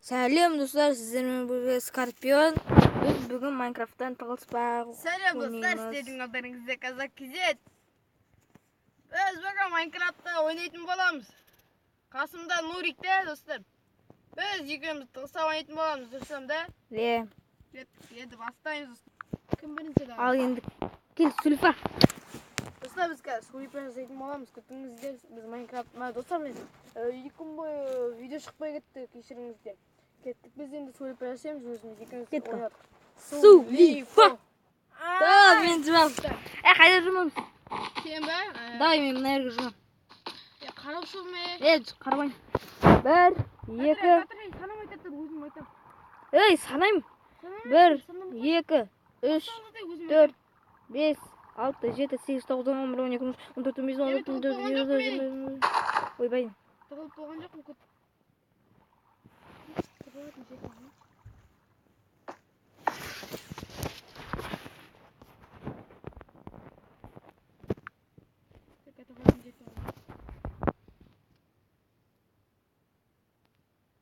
Сәлем достар, сіздермен бірге Скорпион. Біз бүгін Майнкрафттан тығылыспақ Сәлем достар, сіздердің алдарыңызда Казак Кизет. Біз бүгін Майнкрафтта ойнайтын боламыз. Қасымда Нурик те достар. Біз екеуміз тығылыса ойнайтын боламыз, дұрыстам да? Енді бастаймыз достар. Кім бірінші да? Ал енді кел Сульфа. Достар, біз қазір Сульфа жасайтын боламыз. Күтіңіздер, біз Майнкрафтта. Достар, мен 2 күн бойы видео шықпай кетті, кешіріңіздер. Кеттік, біз енді Сульфа жасаймыз, өзіміз екеуміз ойнадық. Сульфа! Да, мен жұмам. Қайда жұмамыз? Сен ба? Давай, мен мына жерге жұмам. Қарап шылме. Қарамайын. 1, 2. Санамай тәттір, өзім айтам. Санаймын. 1, 2, 3, 4, 5, 6, 7, 8, 9, 10, 11, 12, 13, 14, 15, 16, 17, 18, ойбай. Тығылып болған жоқ мұқыт.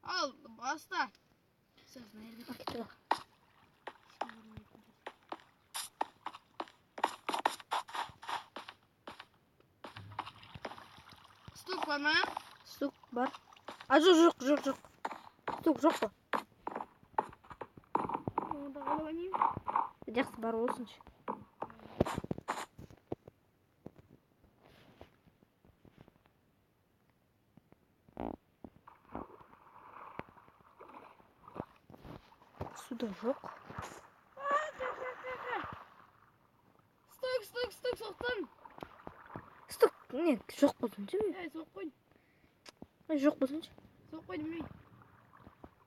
Ал, баста. Стук бар ма? Стук бар. Жоқ. Стук жоқ па? Онда қалап ойнайын. Жақсы бар болсыншы. Суда жоқ. Стук, соқтын. Стук, не, жоқ болсыншы ме? Соқ қойын. Жоқ болсыншы. Соқ қойын демей.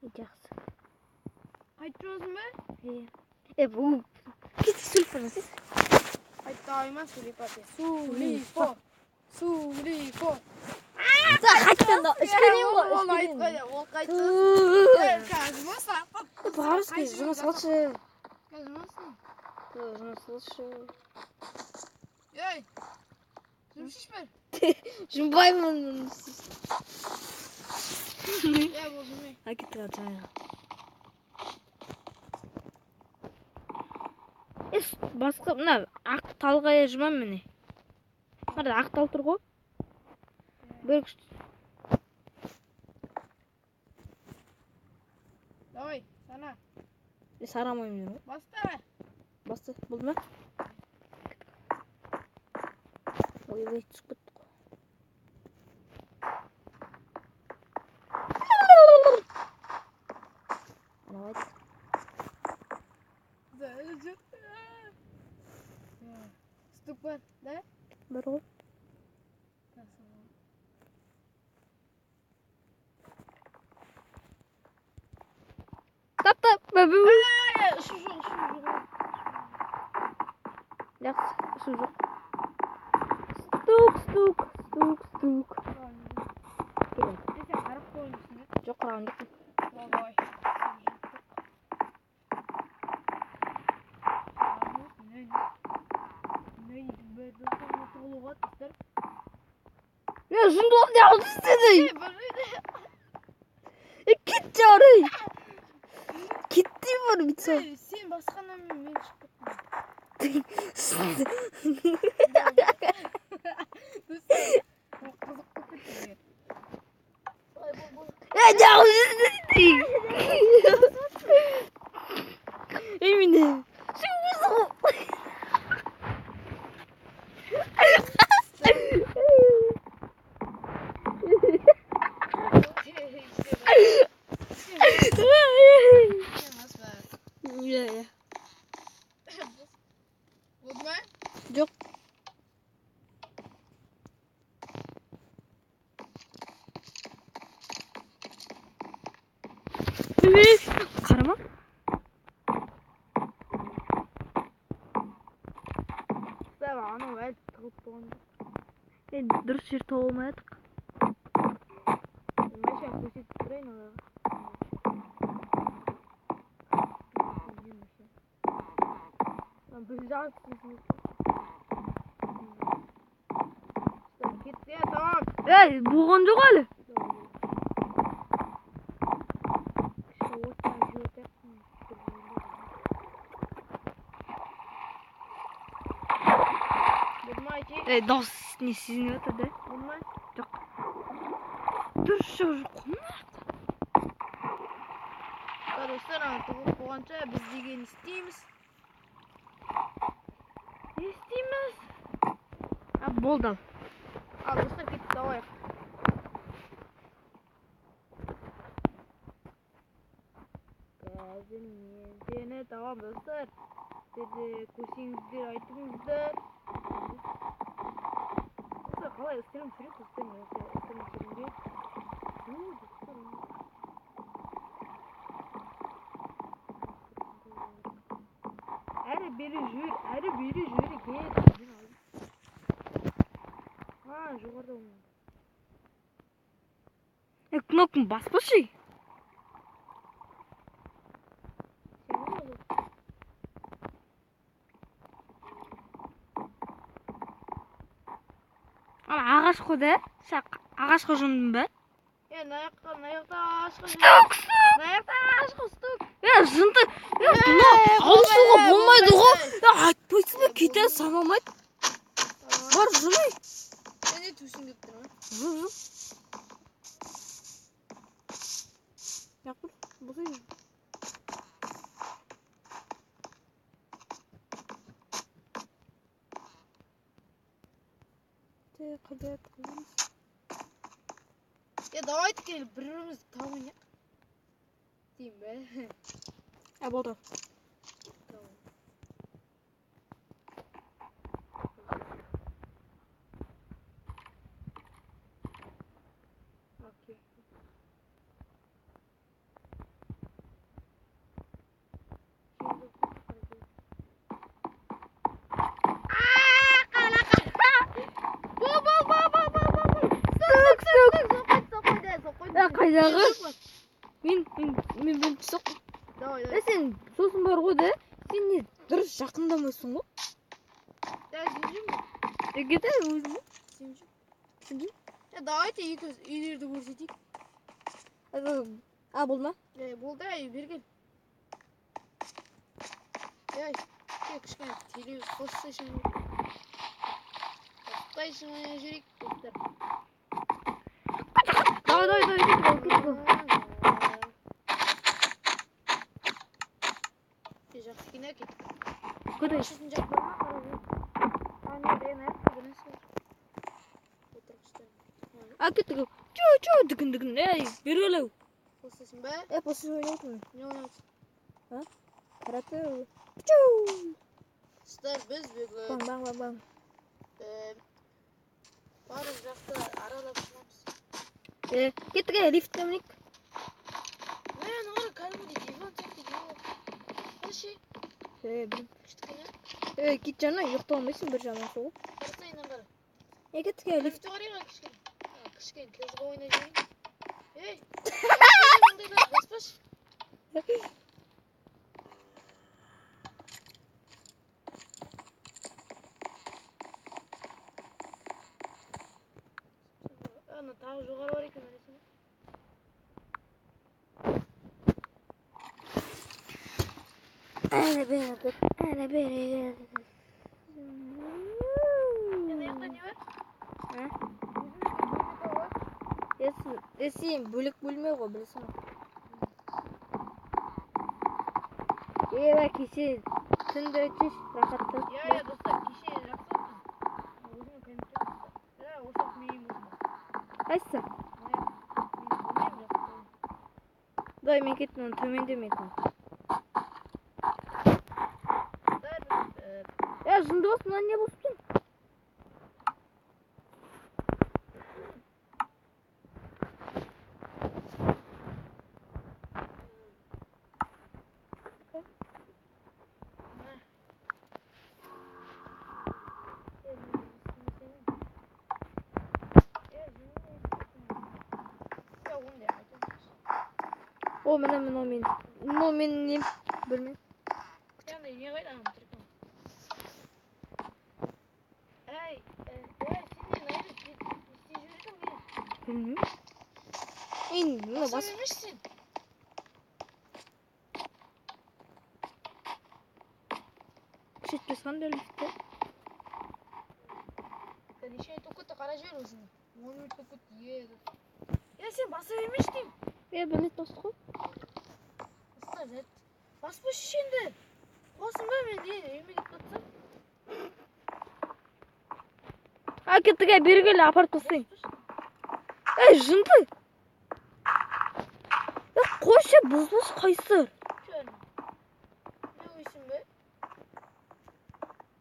Жақсы. Қайтып жүрсің бе? Бұл кет Сульфа жасайсыз. Қайтта ойма Сулипа. Сулипа. Қайттан да ішкенем ғой. Ол айтқой, ол қайтсын. Қазмаса. Барыскай, жұмыс салшы. Қазмасын. Жұмыс салшы. Ей, жұмыс ішпер. Жұмбаймын. Бұл жұмай. Әкет ғажайы. Басқа, мұна ақ талғая жұмам міне. Мәрді ақ тал тұр ғой. Бір күшті. Давай, сана. Сарамайым жүрім. Баста. Басты, болды ма? Ойбай, түсіп кетті ғой. Давай. Стук бар, да? Бар ғой. Тапты, бәбі. Шу жоқ. Жақсы, шу жоқ. Стук. Келеді. Сен қарап қойын ішінде. Жоқ, қараған жоқпын. Давай. Жындуақ не алып істеді? Кет жарай. Кетті бар бітсе. Сен басқаннан мен шығып Еміне. Жоқ. Қарама. Анау әлі тығылып болған. Дұрыс жер толмайдық. Мәшә көрсетіп тұрайын оларға. Бір жағы түсесін. Кетті, тамам. Болған жоқ әлі. Дауыс не сезініп отыр да? Болмай. Жоқ. Дұрыс жоқ. Достар, тығып болғанша біз деген істейміз. Не істейміз? Болды. Ал, достар, кетіп давайық. Қазір мен сені табам, достар. Сіздерде көрсеңіздер, айтыңыздар. Достар, қалай ыстырым жүрек, ыстырым жүрек. Әрі бері жүр, кет. Жоғарда olmadı. Кнопканы баспашы. Ағаш қой да? Ағашқа жондың ба? Наяқта ағашқа стук. Жынды. Мына ауысуға болмайды ғой. Айтпайсың ба, кетер саналмайды. Бар, жымай. Не тусің деп тұрмын? Жым. Яқыр, бұзай жым. Қайда қылымыз? Давайте келіп бірімізді табайық. Дейм бе? Болды. Қайдағы? Мен соқ. Сен сосын бар ғой да? Сен не дұрыс жақындамайсың ғой? Кет өзің. Давайте екеуміз үйлерді көрсетейік. Болды ма? Болды, бергел. Кішкене телевизор қоссайшын. Қоссайшын жүрейік, достар. Давай, кет. Жақсы кино кет. Кудай? Шетін жақпарма, қарап. Кеттік. Чу, дүгін. Бергелеу. Қоссайшын ба? После ойнайтын. Не ойнайсың? Қараты. Чу. Достар, біз бегі. Баң. Барлық жақты аралап шығамыз. Кеттік, лифтке мінейік. Кәдімгідей диван сияқты диван. Қошы. Кішкене. Кет жана, ұйықта алмайсың бір жаман соғы. Қарасайынан қара. Кеттік, лифт. Қарайға кішкене. Кішкене кезіға ойнай жүрейін. Баспаш. Тағы жоғары бар екен, әлесіне. Әлі бері. Аяқта не бар? Сен бөлек бөлме ғой, білесің. Кеше түнді өтеш, рахатты. Достар, кеше жақсы отырмыз. Өзіме комментер достар. Осақ мейім болсын. Қайсы? Дай, мен кеттім, оны төмендемейтін. Жынды болсын, не болсын? Мен нем білмеймін. Сен не қайдан тұрдың? Сен не істей жүрдің бе? Білмеймін. Басып емешсің? Шетке сандаль лифті. неше токетті қара жібер осыны. 10 токет еді. Сен баса бермеш дейм. Білет достық қой. Достар, баспа шешенді. Қосын ба мен дейін, үйме кетіп жатсам. Кеттіге бергелі апарып тастайын. Жынды. Қойшы бұзбыз қайсыр. Шön. Ne uysun be?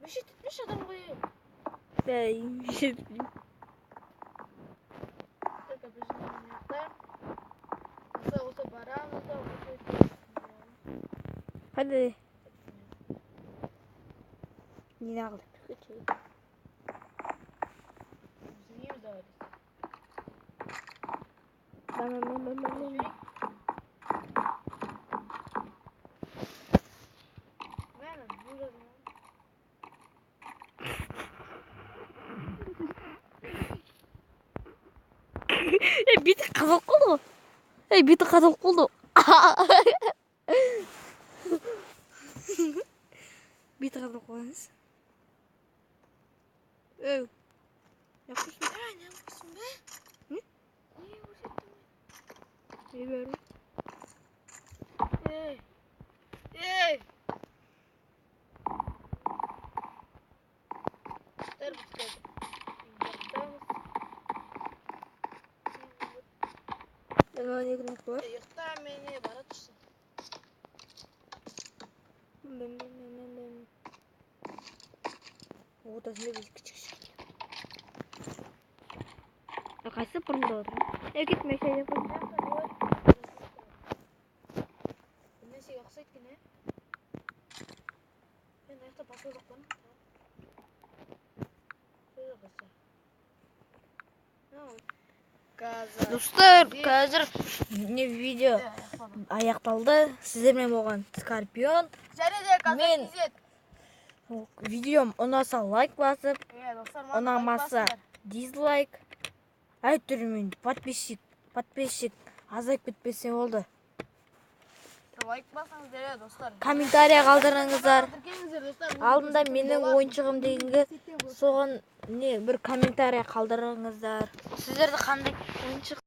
Bir şey tutmuş adam koyuyor. Bir şey tutmuş. Nasıl olsa paramız da Hadi. Yine aldık. Bizim de var. Ben. Биті қазақ қолды. Биті қазақ қолды. Биті қазақ қолыңыз. Ne yapıyorsun? Ne yapıyorsun be? Ne? Niye vuracaktın be? Ne böyle? Hey! Dur bu çıkardı. Bana ne günlük var? Yıkta beni bana tutsun. Ben. O da ne bir küçük. Kaysa fırında oturayım. Gitme şey yapalım. Neyse yoksa ne? Ben ayakta basıyorduk bana. Şöyle basıyor. Ne oldu? Dostlar, қазір не видео аяқталды. Сіздермен болған Скорпион. Мен видеом ұнаса лайк басып, ұнамаса дизлайк. Әйтеуір подписчик азайып кетпесе болды. Лайк басыңыз деді достар. Комментария қалдырыңыздар. достар. Алдында менің ойыншығым дегенге соған бір комментария қалдырыңыздар. Сіздерді қандай ойыншық